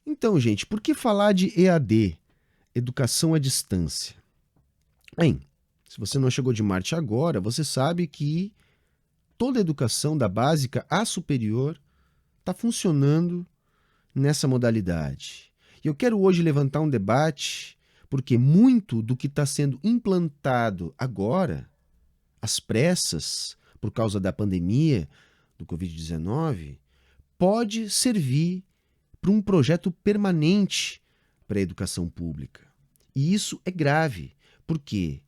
Então, gente, por que falar de EAD, educação à distância? Bem, se você não chegou de Marte agora, você sabe que toda a educação da básica à superior está funcionando nessa modalidade. E eu quero hoje levantar um debate, porque muito do que está sendo implantado agora, às pressas, por causa da pandemia do Covid-19, pode servir para um projeto permanente para a educação pública. E isso é grave, porque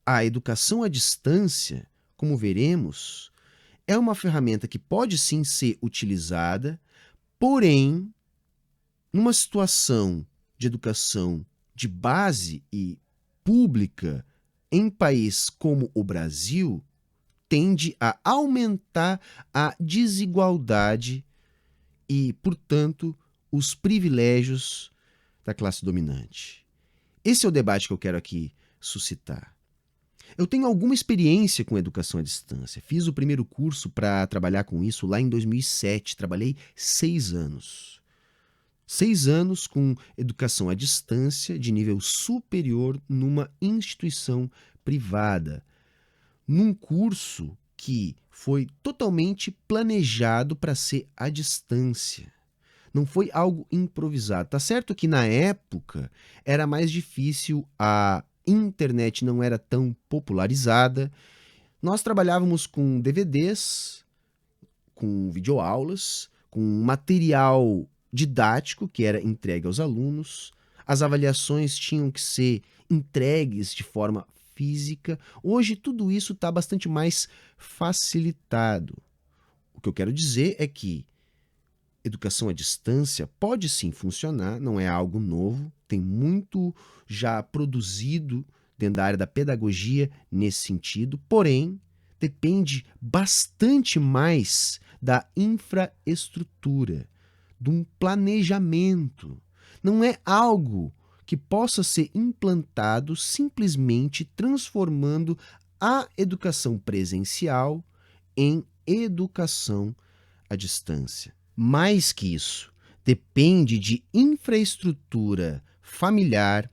a educação à distância, como veremos, é uma ferramenta que pode sim ser utilizada, porém, numa situação de educação de base e pública em país como o Brasil, tende a aumentar a desigualdade e, portanto, os privilégios da classe dominante. Esse é o debate que eu quero aqui suscitar. Eu tenho alguma experiência com educação à distância. Fiz o primeiro curso para trabalhar com isso lá em 2007. Trabalhei 6 anos. 6 anos com educação à distância de nível superior numa instituição privada. Num curso que foi totalmente planejado para ser à distância. Não foi algo improvisado. Tá certo que na época era mais difícil, a internet não era tão popularizada. Nós trabalhávamos com DVDs, com videoaulas, com material didático que era entregue aos alunos. As avaliações tinham que ser entregues de forma física. Hoje tudo isso está bastante mais facilitado. O que eu quero dizer é que educação à distância pode sim funcionar, não é algo novo, tem muito já produzido dentro da área da pedagogia nesse sentido, porém, depende bastante mais da infraestrutura, de um planejamento. Não é algo que possa ser implantado simplesmente transformando a educação presencial em educação à distância. Mais que isso, depende de infraestrutura familiar,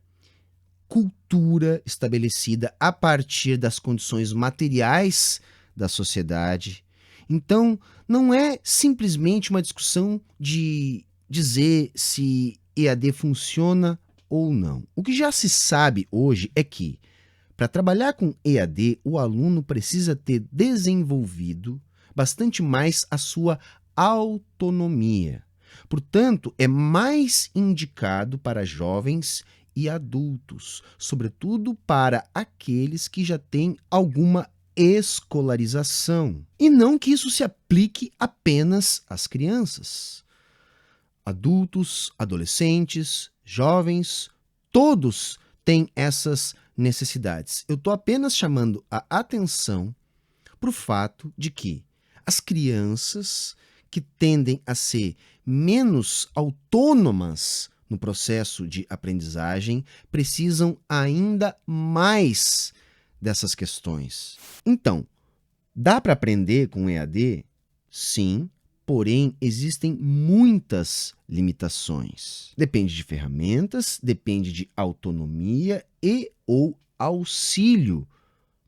cultura estabelecida a partir das condições materiais da sociedade. Então, não é simplesmente uma discussão de dizer se EAD funciona ou não. O que já se sabe hoje é que, para trabalhar com EAD, o aluno precisa ter desenvolvido bastante mais a sua autonomia. Portanto, é mais indicado para jovens e adultos, sobretudo para aqueles que já têm alguma escolarização. E não que isso se aplique apenas às crianças. Adultos, adolescentes, jovens, todos têm essas necessidades. Eu estou apenas chamando a atenção para o fato de que as crianças que tendem a ser menos autônomas no processo de aprendizagem precisam ainda mais dessas questões. Então, dá para aprender com EAD? Sim, porém existem muitas limitações. Depende de ferramentas, depende de autonomia e ou auxílio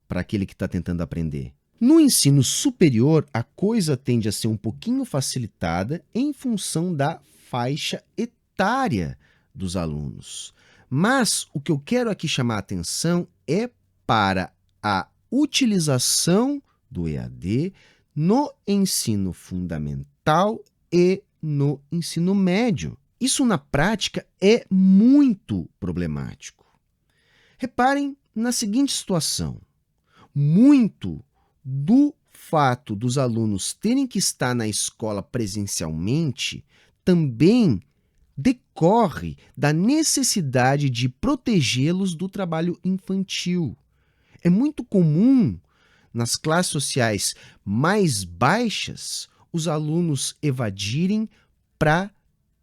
para aquele que está tentando aprender. No ensino superior, a coisa tende a ser um pouquinho facilitada em função da faixa etária dos alunos. Mas o que eu quero aqui chamar a atenção é para a utilização do EAD no ensino fundamental e no ensino médio. Isso, na prática, é muito problemático. Reparem na seguinte situação. Muito do fato dos alunos terem que estar na escola presencialmente também decorre da necessidade de protegê-los do trabalho infantil. É muito comum, nas classes sociais mais baixas, os alunos evadirem para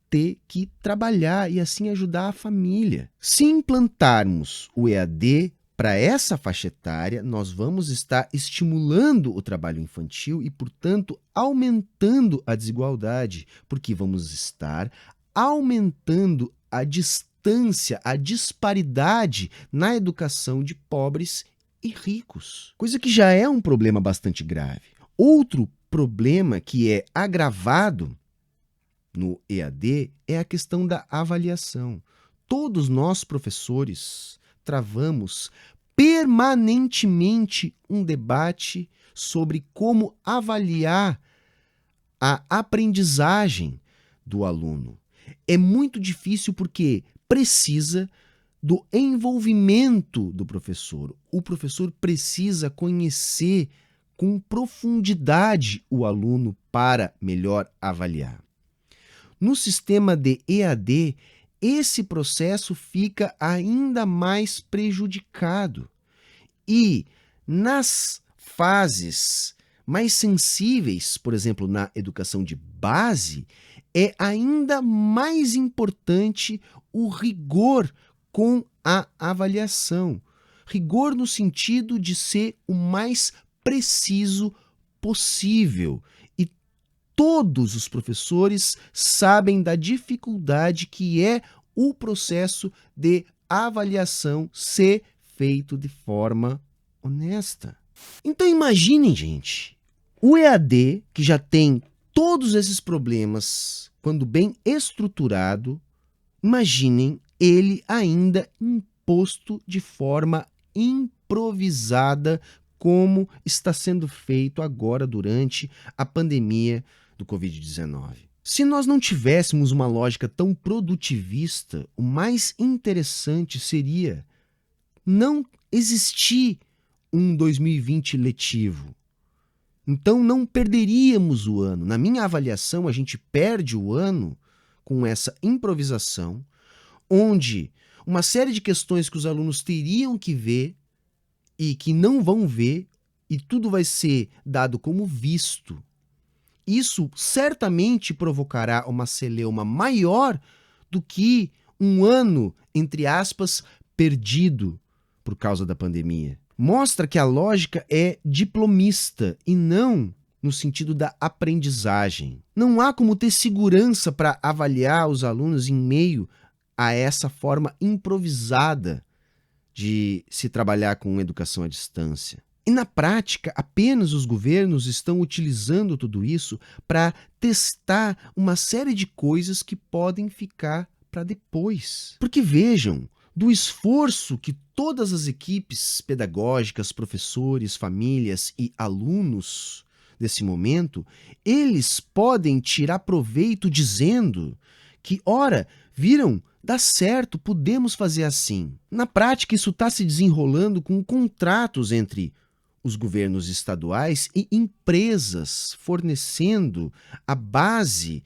ter que trabalhar e assim ajudar a família. Se implantarmos o EAD para essa faixa etária, nós vamos estar estimulando o trabalho infantil e, portanto, aumentando a desigualdade, porque vamos estar aumentando a distância, a disparidade na educação de pobres e ricos. Coisa que já é um problema bastante grave. Outro problema que é agravado no EAD é a questão da avaliação. Todos nós, professores, travamos permanentemente um debate sobre como avaliar a aprendizagem do aluno. É muito difícil porque precisa do envolvimento do professor. O professor precisa conhecer com profundidade o aluno para melhor avaliar. No sistema de EAD, esse processo fica ainda mais prejudicado. E nas fases mais sensíveis, por exemplo, na educação de base, é ainda mais importante o rigor com a avaliação. Rigor no sentido de ser o mais preciso possível. E todos os professores sabem da dificuldade que é o processo de avaliação ser feito de forma honesta. Então imaginem, gente, o EAD, que já tem todos esses problemas, quando bem estruturado, imaginem ele ainda imposto de forma improvisada, como está sendo feito agora durante a pandemia do Covid-19. Se nós não tivéssemos uma lógica tão produtivista, o mais interessante seria não existir um 2020 letivo. Então não perderíamos o ano. Na minha avaliação, a gente perde o ano com essa improvisação, onde uma série de questões que os alunos teriam que ver e que não vão ver, e tudo vai ser dado como visto. Isso certamente provocará uma celeuma maior do que um ano, entre aspas, perdido por causa da pandemia. Mostra que a lógica é diplomista e não no sentido da aprendizagem. Não há como ter segurança para avaliar os alunos em meio a essa forma improvisada de se trabalhar com educação à distância. E na prática, apenas os governos estão utilizando tudo isso para testar uma série de coisas que podem ficar para depois. Porque vejam, do esforço que todas as equipes pedagógicas, professores, famílias e alunos desse momento, eles podem tirar proveito dizendo que, ora, viram, dá certo, podemos fazer assim. Na prática, isso está se desenrolando com contratos entre os governos estaduais e empresas fornecendo a base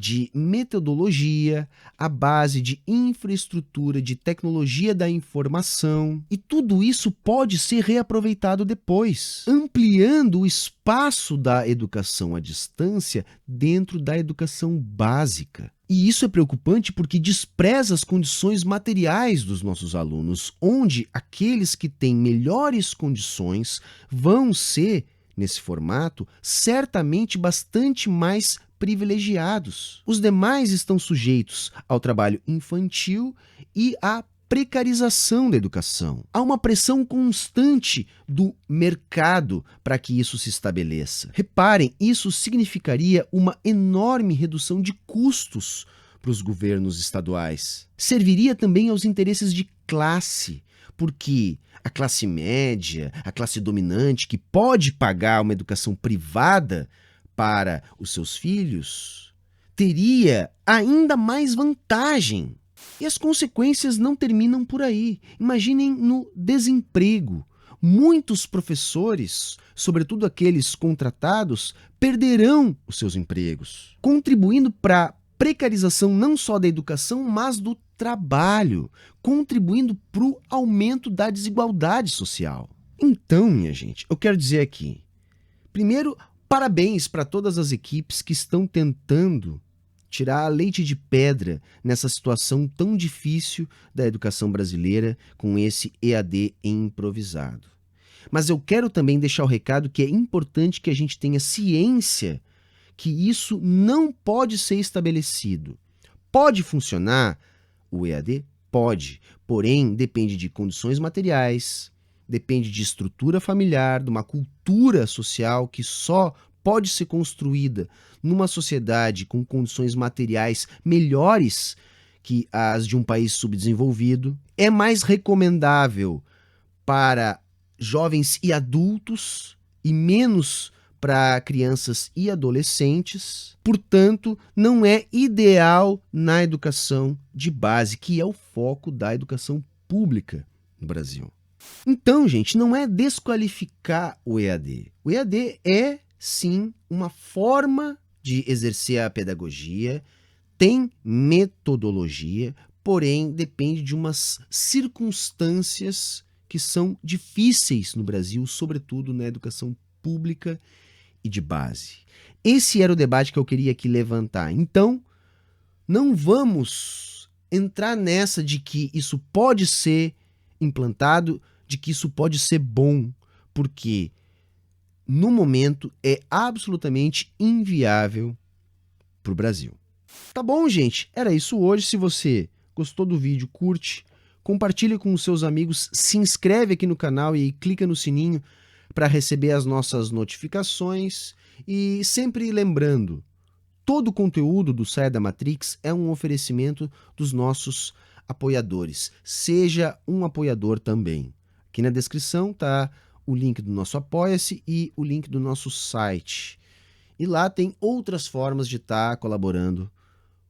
de metodologia, a base de infraestrutura, de tecnologia da informação. E tudo isso pode ser reaproveitado depois, ampliando o espaço da educação à distância dentro da educação básica. E isso é preocupante porque despreza as condições materiais dos nossos alunos, onde aqueles que têm melhores condições vão ser, nesse formato, certamente bastante mais privilegiados. Os demais estão sujeitos ao trabalho infantil e à precarização da educação. Há uma pressão constante do mercado para que isso se estabeleça. Reparem, isso significaria uma enorme redução de custos para os governos estaduais. Serviria também aos interesses de classe, porque a classe média, a classe dominante, que pode pagar uma educação privada para os seus filhos, teria ainda mais vantagem. E as consequências não terminam por aí. Imaginem no desemprego. Muitos professores, sobretudo aqueles contratados, perderão os seus empregos, contribuindo para a precarização não só da educação, mas do trabalho, contribuindo para o aumento da desigualdade social. Então, minha gente, eu quero dizer aqui, primeiro, parabéns para todas as equipes que estão tentando tirar a leite de pedra nessa situação tão difícil da educação brasileira com esse EAD improvisado. Mas eu quero também deixar o recado que é importante que a gente tenha ciência que isso não pode ser estabelecido Pode funcionar? O EAD pode, porém depende de condições materiais, depende de estrutura familiar, de uma cultura social que só pode ser construída numa sociedade com condições materiais melhores que as de um país subdesenvolvido. É mais recomendável para jovens e adultos e menos para crianças e adolescentes. Portanto, não é ideal na educação de base, que é o foco da educação pública no Brasil. Então, gente, não é desqualificar o EAD. O EAD é, sim, uma forma de exercer a pedagogia, tem metodologia, porém depende de umas circunstâncias que são difíceis no Brasil, sobretudo na educação pública e de base. Esse era o debate que eu queria aqui levantar. Então, não vamos entrar nessa de que isso pode ser implantado, de que isso pode ser bom, porque no momento é absolutamente inviável para o Brasil. Tá bom, gente? Era isso hoje. Se você gostou do vídeo, curte, compartilha com os seus amigos, se inscreve aqui no canal e clica no sininho para receber as nossas notificações. E sempre lembrando, todo o conteúdo do Saia da Matrix é um oferecimento dos nossos apoiadores. Seja um apoiador também. Aqui na descrição está o link do nosso Apoia-se e o link do nosso site. E lá tem outras formas de estar colaborando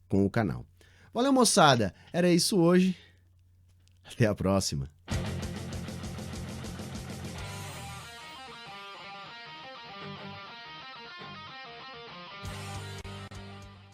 com o canal. Valeu, moçada! Era isso hoje. Até a próxima.